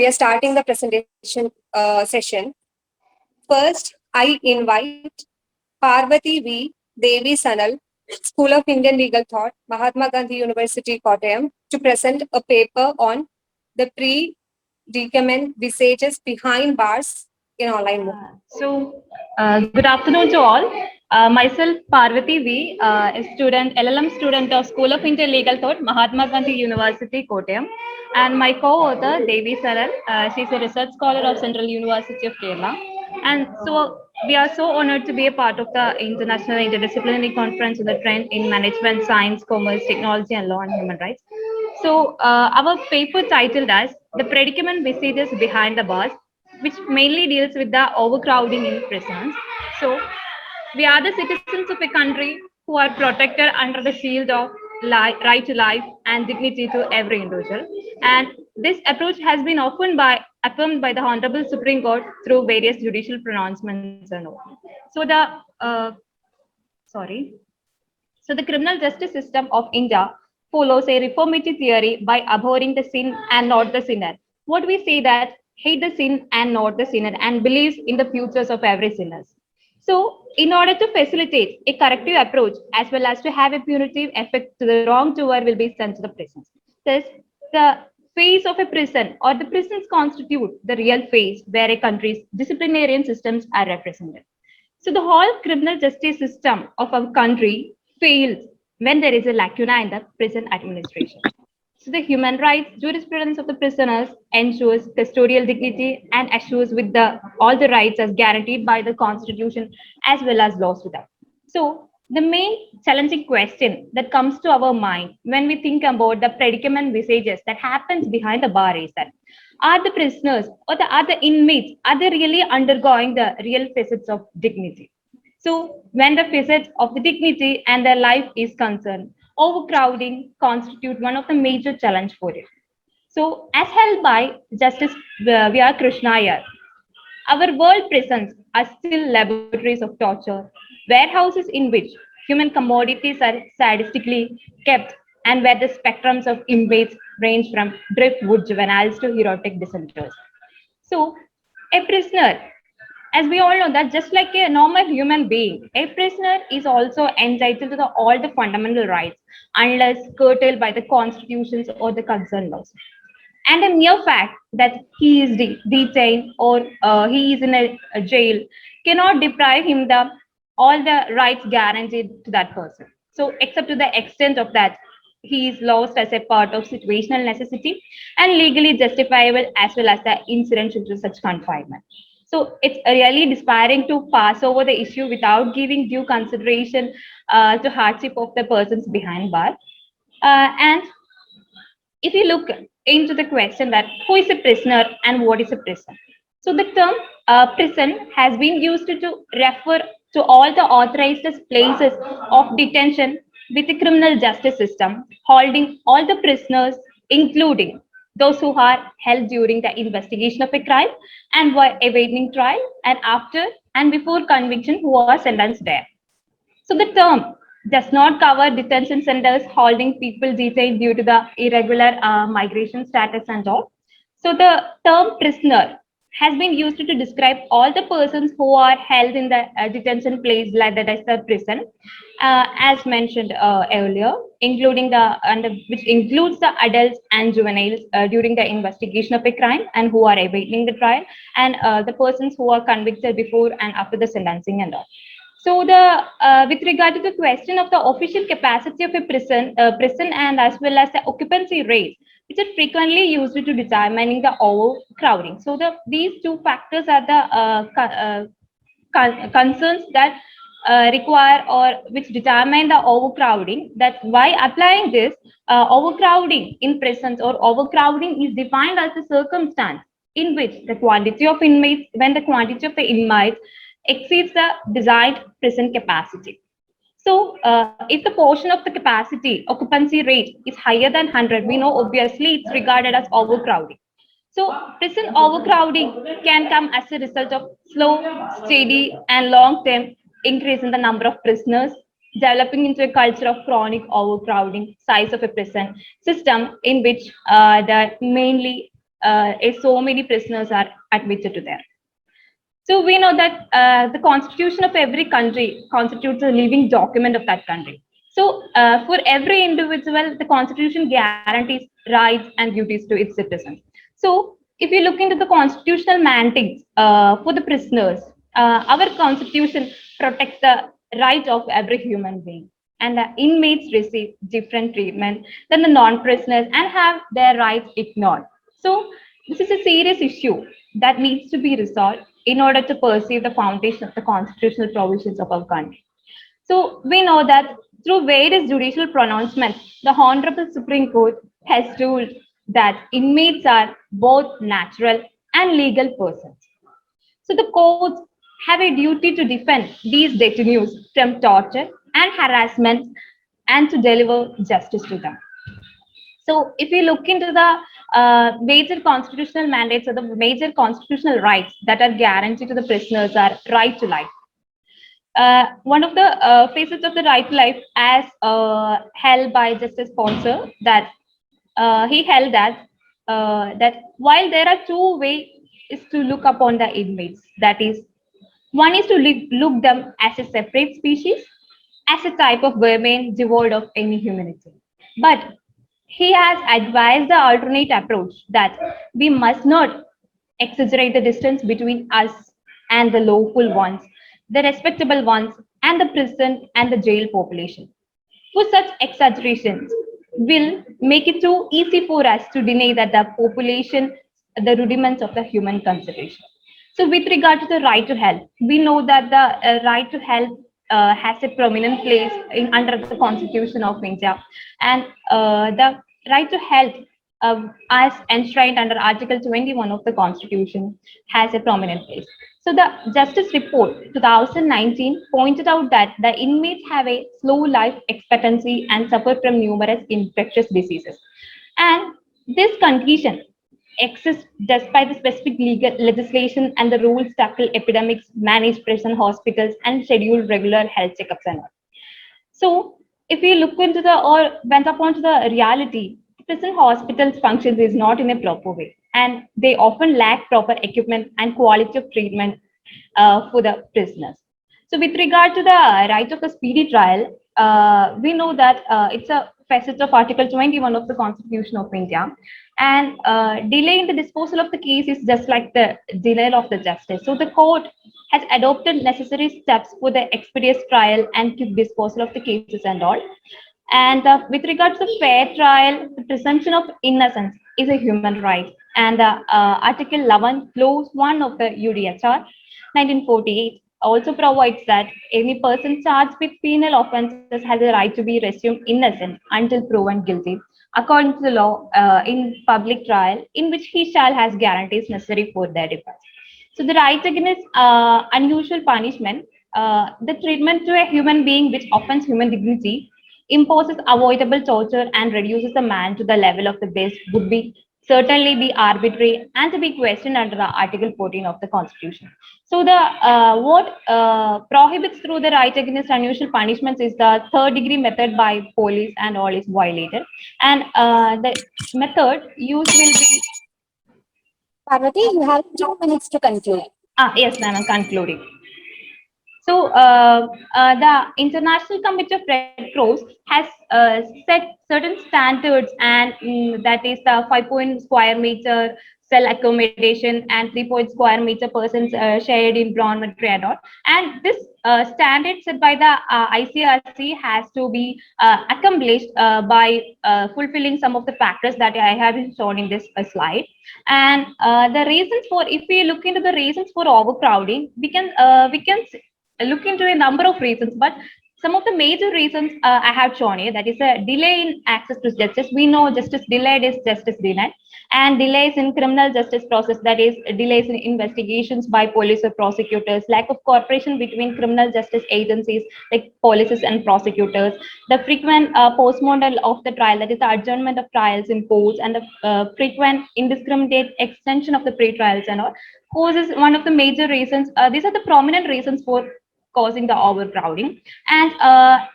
we are starting the presentation session. First, I invite Parvathy V. Devi Sanal, School of Indian Legal Thought, Mahatma Gandhi University, Kottayam, to present a paper on the predicament visages behind bars in online movement. Good afternoon to all. Myself, Parvathy V, a student, LLM student of School of Indian Legal Thought, Mahatma Gandhi University, Kottayam, and my co-author, Devi Sanal. She's a research scholar of Central University of Kerala. And so we are so honored to be a part of the International Interdisciplinary Conference on the Trend in Management, Science, Commerce, Technology, and Law and Human Rights. Our paper titled as The Predicament Visages Behind the Bars, which mainly deals with the overcrowding in prisons. So, we are the citizens of a country who are protected under the shield of right to life and dignity to every individual. And this approach has been affirmed by the Honorable Supreme Court through various judicial pronouncements and all. So, sorry. So, the criminal justice system of India follows a reformative theory by abhorring the sin and not the sinner. What we say that hate the sin and not the sinner and believes in the futures of every sinner. So, in order to facilitate a corrective approach as well as to have a punitive effect to the wrongdoer will be sent to the prisons. Thus, the face of a prison or the prisons constitute the real face where a country's disciplinarian systems are represented. So the whole criminal justice system of our country fails when there is a lacuna in the prison administration. So the human rights jurisprudence of the prisoners ensures custodial dignity and assures with all the rights as guaranteed by the constitution as well as laws without. So the main challenging question that comes to our mind when we think about the predicament visages that happens behind the bar is that are the prisoners or the other inmates are they really undergoing the real facets of dignity? So when the facets of the dignity and their life is concerned, overcrowding constitute one of the major challenge for it. So as held by Justice V.R. Krishnaiyer, our world prisons are still laboratories of torture, warehouses in which human commodities are sadistically kept, and where the spectrums of inmates range from driftwood juveniles to erotic dissenters. So, a prisoner, as we all know, that just like a normal human being, a prisoner is also entitled to all the fundamental rights, unless curtailed by the constitutions or the concerned laws. And a mere fact that he is detained or he is in a jail cannot deprive him the all the rights guaranteed to that person. So, except to the extent of that, he is lost as a part of situational necessity and legally justifiable as well as the incidental to such confinement. So it's really despairing to pass over the issue without giving due consideration to hardship of the persons behind bar. And if you look into the question that who is a prisoner and what is a prison, so the term prison has been used to refer to all the authorized places of detention with the criminal justice system holding all the prisoners, including those who are held during the investigation of a crime and were awaiting trial and after and before conviction who are sentenced there. So the term does not cover detention centers holding people detained due to the irregular migration status and all. So the term prisoner has been used to describe all the persons who are held in the detention place like that is the prison, as mentioned earlier, including which includes the adults and juveniles during the investigation of a crime and who are awaiting the trial, and the persons who are convicted before and after the sentencing and all. So the with regard to the question of the official capacity of a prison and as well as the occupancy rate, which is frequently used to determining the overcrowding. So these two factors are the concerns that require or which determine the overcrowding. That by applying this overcrowding in prisons or overcrowding is defined as the circumstance in which the quantity of inmates when the quantity of the inmates exceeds the designed prison capacity. So, if the portion of the capacity occupancy rate is higher than 100, we know obviously it's regarded as overcrowding. So, prison overcrowding can come as a result of slow, steady, and long-term increase in the number of prisoners, developing into a culture of chronic overcrowding size of a prison system in which the mainly so many prisoners are admitted to there. So we know that the constitution of every country constitutes a living document of that country. So for every individual, the constitution guarantees rights and duties to its citizens. So if you look into the constitutional mandates for the prisoners, our constitution protects the right of every human being. And the inmates receive different treatment than the non-prisoners and have their rights ignored. So this is a serious issue that needs to be resolved in order to perceive the foundation of the constitutional provisions of our country. So we know that through various judicial pronouncements, the Honorable Supreme Court has ruled that inmates are both natural and legal persons. So the courts have a duty to defend these detainees from torture and harassment and to deliver justice to them. So if you look into the major constitutional mandates or the major constitutional rights that are guaranteed to the prisoners are right to life. One of the facets of the right to life as held by Justice Sponsor that he held that while there are two ways to look upon the inmates, that is, one is to look them as a separate species, as a type of vermin devoid of any humanity. But he has advised the alternate approach that we must not exaggerate the distance between us and the lawful ones, the respectable ones, and the prison and the jail population. For such exaggerations will make it too easy for us to deny that the population, the rudiments of the human consideration. So, with regard to the right to health, we know that the right to health has a prominent place under the Constitution of India, and the right to health, as enshrined under Article 21 of the Constitution, has a prominent place. So, the Justice Report 2019 pointed out that the inmates have a slow life expectancy and suffer from numerous infectious diseases. And this condition exists despite the specific legal legislation and the rules tackle epidemics, manage prison hospitals, and schedule regular health checkups and all. So, if we look into the or went upon to the reality, prison hospitals functions is not in a proper way, and they often lack proper equipment and quality of treatment for the prisoners. So, with regard to the right of a speedy trial, we know that it's a facet of Article 21 of the Constitution of India, and delay in the disposal of the case is just like the denial of the justice. So, the court has adopted necessary steps for the expeditious trial and quick disposal of the cases and all. And with regards to fair trial, the presumption of innocence is a human right. And Article 11, Clause 1 of the UDHR 1948 also provides that any person charged with penal offences has a right to be presumed innocent until proven guilty, according to the law in public trial, in which he shall has guarantees necessary for their defense. So the right against unusual punishment, the treatment to a human being which offends human dignity, imposes avoidable torture and reduces a man to the level of the base would be certainly be arbitrary and to be questioned under the Article 14 of the Constitution. So the what prohibits through the right against unusual punishments is the third degree method by police and all is violated, and the method used will be Parvati, you have 2 minutes to conclude. yes, ma'am, I'm concluding. So the International Committee of Red Cross has set certain standards, and that is the 5 point square meter cell accommodation and 3 point square meter persons shared in dormitory and all. And this standard set by the ICRC has to be accomplished by fulfilling some of the factors that I have shown in this slide. And the reasons for, if we look into the reasons for overcrowding, we can look into a number of reasons, but some of the major reasons I have shown here, that is a delay in access to justice. We know justice delayed is justice denied, and delays in criminal justice process, that is delays in investigations by police or prosecutors, lack of cooperation between criminal justice agencies like police and prosecutors, the frequent postmortem of the trial, that is the adjournment of trials in courts, and the frequent indiscriminate extension of the pre-trials and all causes one of the major reasons. These are the prominent reasons for causing the overcrowding. And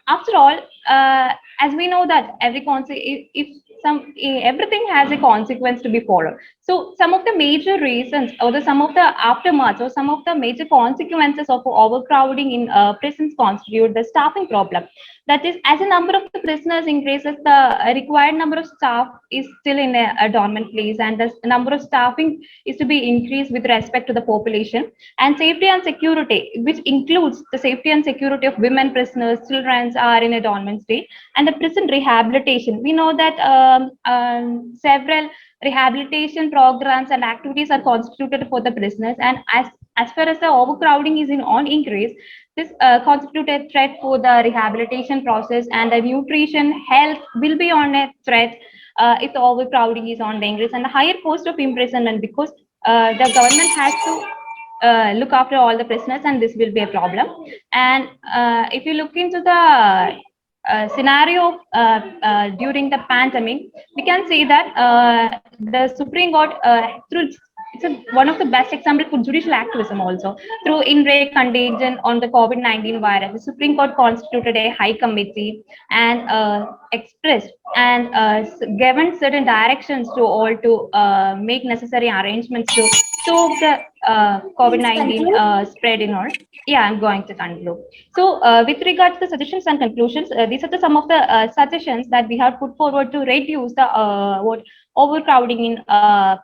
after all, as we know that every if everything has a consequence to be followed. So some of the major reasons, or some of the aftermaths, or some of the major consequences of overcrowding in prisons constitute the staffing problem. That is, as a number of the prisoners increases, the required number of staff is still in a dormant place, and the number of staffing is to be increased with respect to the population. And safety and security, which includes the safety and security of women prisoners, children, are in a dormant state. And the prison rehabilitation, we know that several rehabilitation programs and activities are constituted for the prisoners, and as far as the overcrowding is in on increase, this constitute a threat for the rehabilitation process, and the nutrition health will be on a threat if the overcrowding is on the increase, and the higher cost of imprisonment, because the government has to look after all the prisoners, and this will be a problem. And if you look into the scenario during the pandemic, we can see that the Supreme Court, through one of the best examples for judicial activism also, through in-ray contagion on the COVID-19 virus, the Supreme Court constituted a high committee and expressed and given certain directions to all to make necessary arrangements to stop the Please COVID-19 conclude. spread in all. Yeah, I'm going to conclude. So, with regard to the suggestions and conclusions, these are some of the suggestions that we have put forward to reduce the what overcrowding in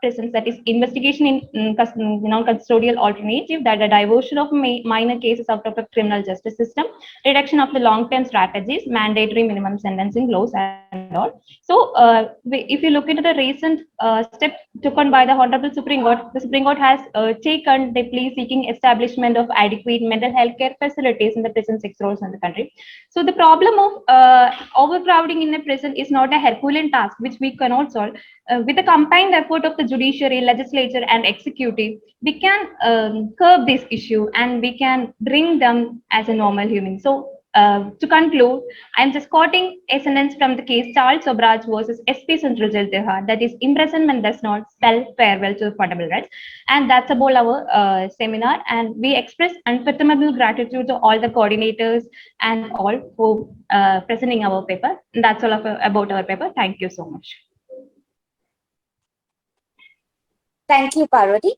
prisons. That is, investigation in non-custodial alternative, that the diversion of minor cases out of the criminal justice system, reduction of the long-term strategies, mandatory minimum sentencing laws, and all. So, if you look into the recent step taken by the Honorable Supreme Court, the Supreme Court has taken the plea seeking establishment of adequate mental health care facilities in the prison sectors in the country. So the problem of overcrowding in a prison is not a Herculean task which we cannot solve. With the combined effort of the judiciary, legislature, and executive, we can curb this issue, and we can bring them as a normal human. So to conclude, I am just quoting a sentence from the case Charles Obraj versus SP Central Jail Tihar, that is, imprisonment does not spell farewell to fundamental rights. And that's about our seminar. And we express unfathomable gratitude to all the coordinators and all for presenting our paper. And that's all about our paper. Thank you so much. Thank you, Parvati.